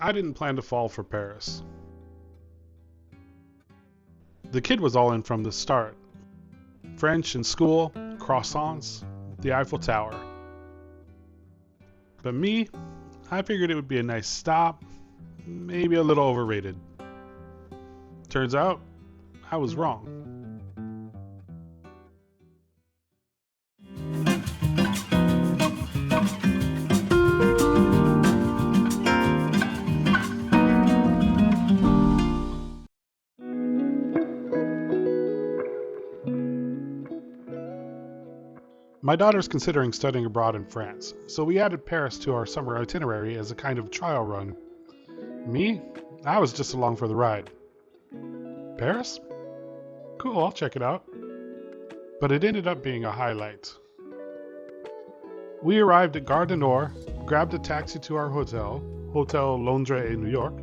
I didn't plan to fall for Paris. The kid was all in from the start. French in school, croissants, the Eiffel Tower. But me, I figured it would be a nice stop, maybe a little overrated. Turns out, I was wrong. My daughter's considering studying abroad in France, so we added Paris to our summer itinerary as a kind of trial run. Me? I was just along for the ride. Paris? Cool, I'll check it out. But it ended up being a highlight. We arrived at Gare du Nord, grabbed a taxi to our hotel, Hotel Londres in New York,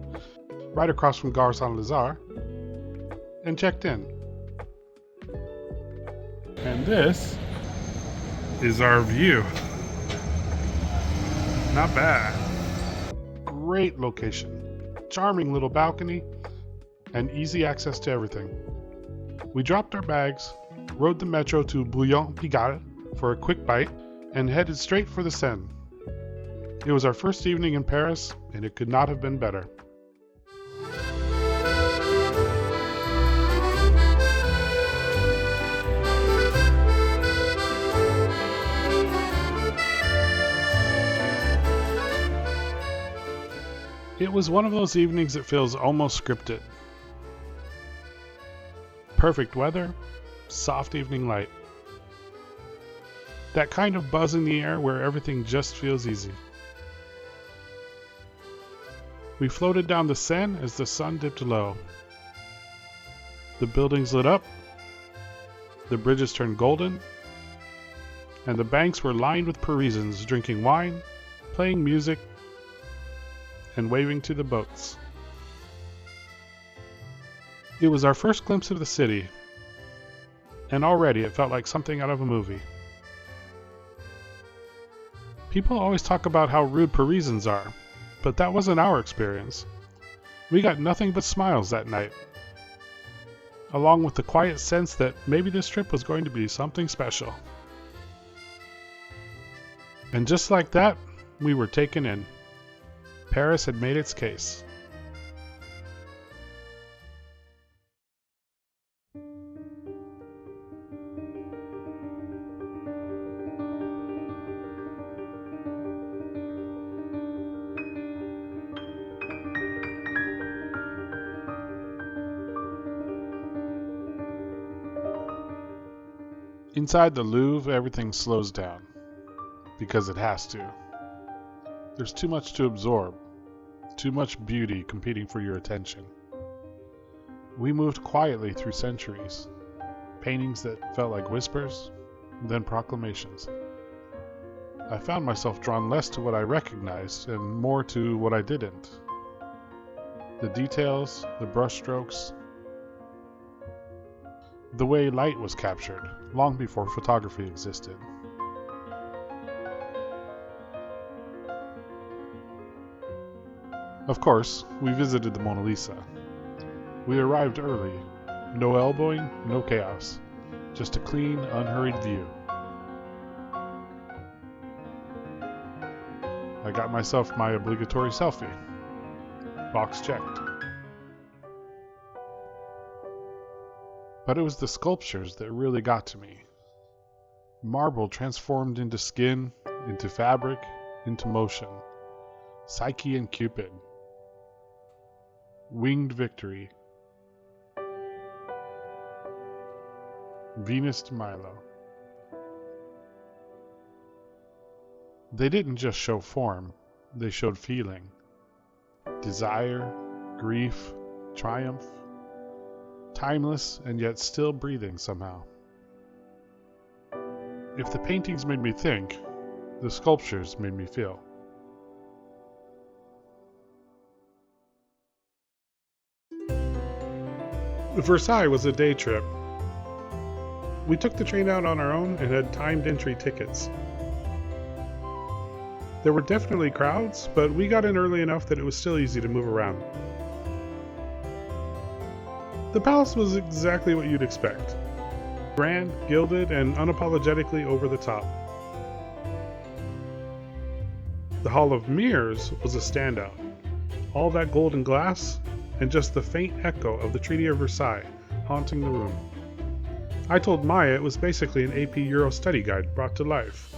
right across from Gare Saint-Lazare, and checked in. And this is our view. Not bad. Great location, charming little balcony, and easy access to everything. We dropped our bags, rode the metro to Bouillon-Pigalle for a quick bite, and headed straight for the Seine. It was our first evening in Paris, and it could not have been better. It was one of those evenings that feels almost scripted. Perfect weather, soft evening light. That kind of buzz in the air where everything just feels easy. We floated down the Seine as the sun dipped low. The buildings lit up, the bridges turned golden, and the banks were lined with Parisians drinking wine, playing music, and waving to the boats. It was our first glimpse of the city, and already it felt like something out of a movie. People always talk about how rude Parisians are, but that wasn't our experience. We got nothing but smiles that night, along with the quiet sense that maybe this trip was going to be something special. And just like that, we were taken in. Paris had made its case. Inside the Louvre, everything slows down, because it has to. There's too much to absorb, too much beauty competing for your attention. We moved quietly through centuries, paintings that felt like whispers, then proclamations. I found myself drawn less to what I recognized and more to what I didn't. The details, the brushstrokes, the way light was captured, long before photography existed. Of course, we visited the Mona Lisa. We arrived early. No elbowing, no chaos. Just a clean, unhurried view. I got myself my obligatory selfie. Box checked. But it was the sculptures that really got to me. Marble transformed into skin, into fabric, into motion. Psyche and Cupid. Winged Victory. Venus to Milo. They didn't just show form, they showed feeling. Desire, grief, triumph. Timeless and yet still breathing somehow. If the paintings made me think, the sculptures made me feel. Versailles was a day trip. We took the train out on our own and had timed entry tickets. There were definitely crowds, but we got in early enough that it was still easy to move around. The palace was exactly what you'd expect. Grand, gilded, and unapologetically over the top. The Hall of Mirrors was a standout. All that golden glass, and just the faint echo of the Treaty of Versailles haunting the room. I told Maya it was basically an AP Euro study guide brought to life.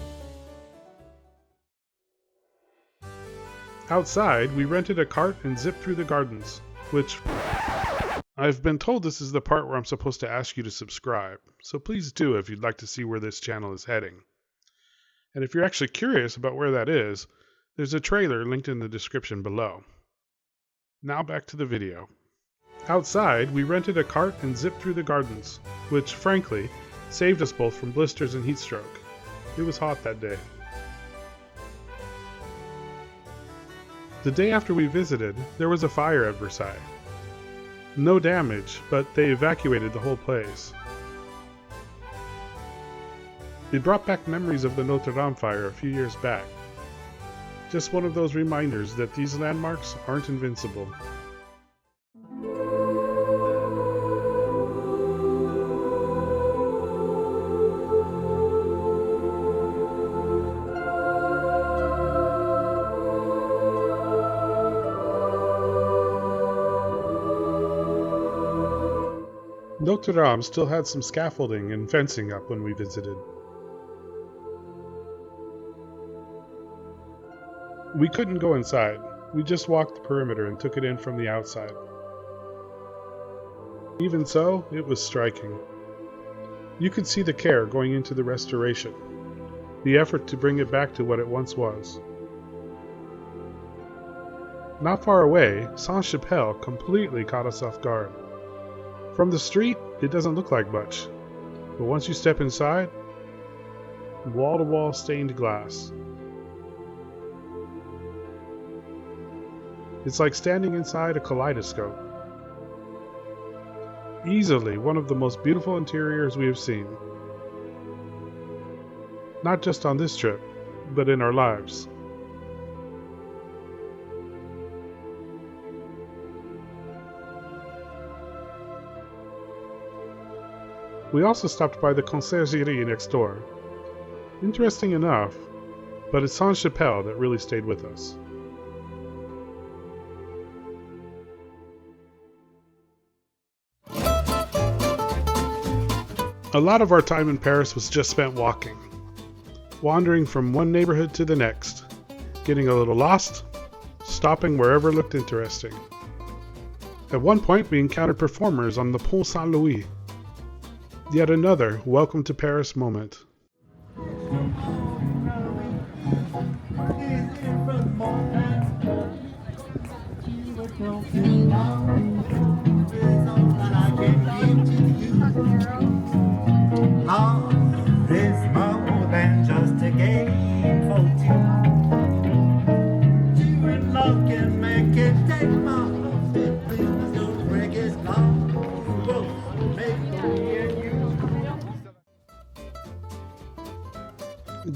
Outside, we rented a cart and zipped through the gardens, which... I've been told this is the part where I'm supposed to ask you to subscribe, so please do if you'd like to see where this channel is heading. And if you're actually curious about where that is, there's a trailer linked in the description below. Now back to the video. Outside, we rented a cart and zipped through the gardens, which, frankly, saved us both from blisters and heat stroke. It was hot that day. The day after we visited, there was a fire at Versailles. No damage, but they evacuated the whole place. It brought back memories of the Notre Dame fire a few years back. Just one of those reminders that these landmarks aren't invincible. Notre Dame still had some scaffolding and fencing up when we visited. We couldn't go inside. We just walked the perimeter and took it in from the outside. Even so, it was striking. You could see the care going into the restoration, the effort to bring it back to what it once was. Not far away, Sainte-Georges completely caught us off guard. From the street, it doesn't look like much, but once you step inside, wall-to-wall stained glass. It's like standing inside a kaleidoscope. Easily one of the most beautiful interiors we have seen. Not just on this trip, but in our lives. We also stopped by the conciergerie next door. Interesting enough, but it's Sainte-Georges that really stayed with us. A lot of our time in Paris was just spent walking, wandering from one neighborhood to the next, getting a little lost, stopping wherever looked interesting. At one point we encountered performers on the Pont Saint-Louis. Yet another welcome to Paris moment.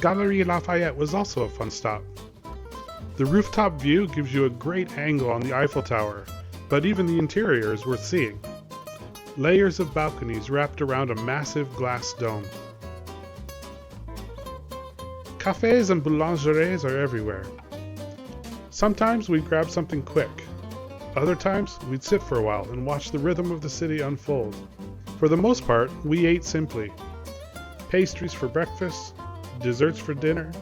Galerie Lafayette was also a fun stop. The rooftop view gives you a great angle on the Eiffel Tower, but even the interior is worth seeing. Layers of balconies wrapped around a massive glass dome. Cafes and boulangeries are everywhere. Sometimes we'd grab something quick. Other times we'd sit for a while and watch the rhythm of the city unfold. For the most part, we ate simply. Pastries for breakfast, desserts for dinner,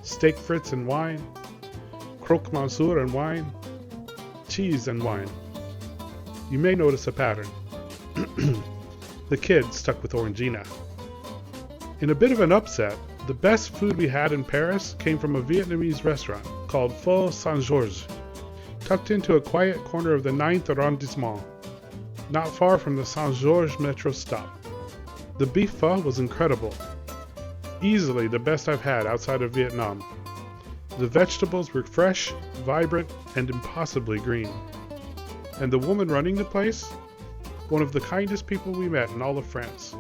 steak frites and wine, croque monsieur and wine, cheese and wine. You may notice a pattern. The kids stuck with Orangina. In a bit of an upset, the best food we had in Paris came from a Vietnamese restaurant called Pho Sainte-Georges, tucked into a quiet corner of the 9th arrondissement, not far from the Sainte-Georges metro stop. The beef pho was incredible. Easily the best I've had outside of Vietnam. The vegetables were fresh, vibrant, and impossibly green. And the woman running the place? One of the kindest people we met in all of France.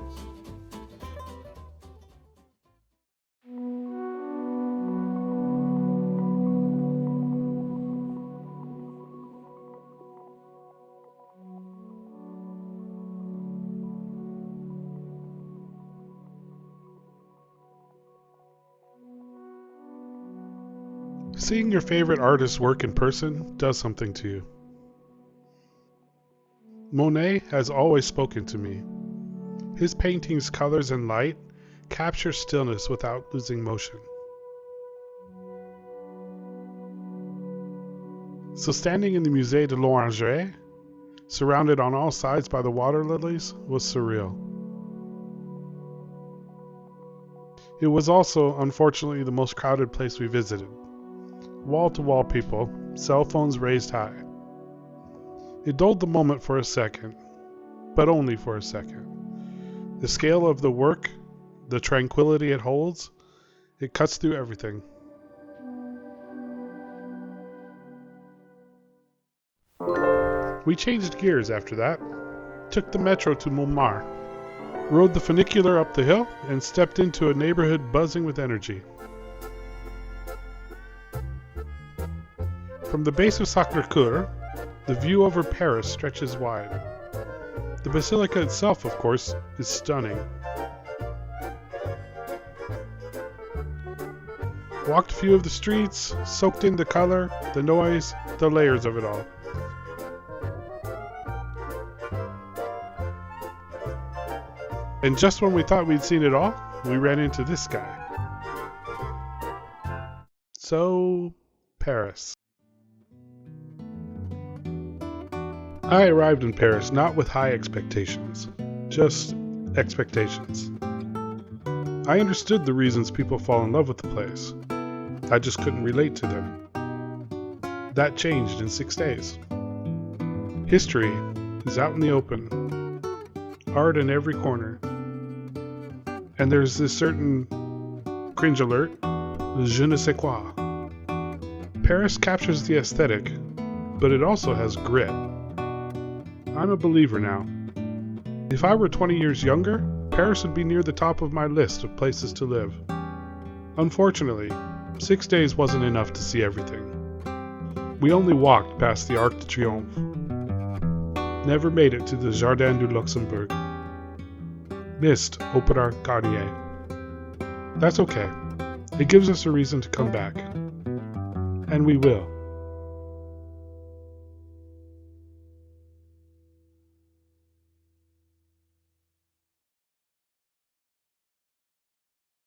Seeing your favorite artist's work in person does something to you. Monet has always spoken to me. His paintings' colors and light capture stillness without losing motion. So standing in the Musée de l'Orangerie, surrounded on all sides by the water lilies, was surreal. It was also, unfortunately, the most crowded place we visited. Wall-to-wall people, cell phones raised high. It dulled the moment for a second, but only for a second. The scale of the work, the tranquility it holds, it cuts through everything. We changed gears after that, took the metro to Montmartre, rode the funicular up the hill, and stepped into a neighborhood buzzing with energy. From the base of Sacré-Cœur, the view over Paris stretches wide. The basilica itself, of course, is stunning. Walked a few of the streets, soaked in the color, the noise, the layers of it all. And just when we thought we'd seen it all, we ran into this guy. So, Paris. I arrived in Paris not with high expectations, just expectations. I understood the reasons people fall in love with the place. I just couldn't relate to them. That changed in 6 days. History is out in the open. Art in every corner. And there's this certain cringe alert, je ne sais quoi. Paris captures the aesthetic, but it also has grit. I'm a believer now. If I were 20 years younger, Paris would be near the top of my list of places to live. Unfortunately, 6 days wasn't enough to see everything. We only walked past the Arc de Triomphe. Never made it to the Jardin du Luxembourg. Missed Opéra Garnier. That's okay. It gives us a reason to come back. And we will.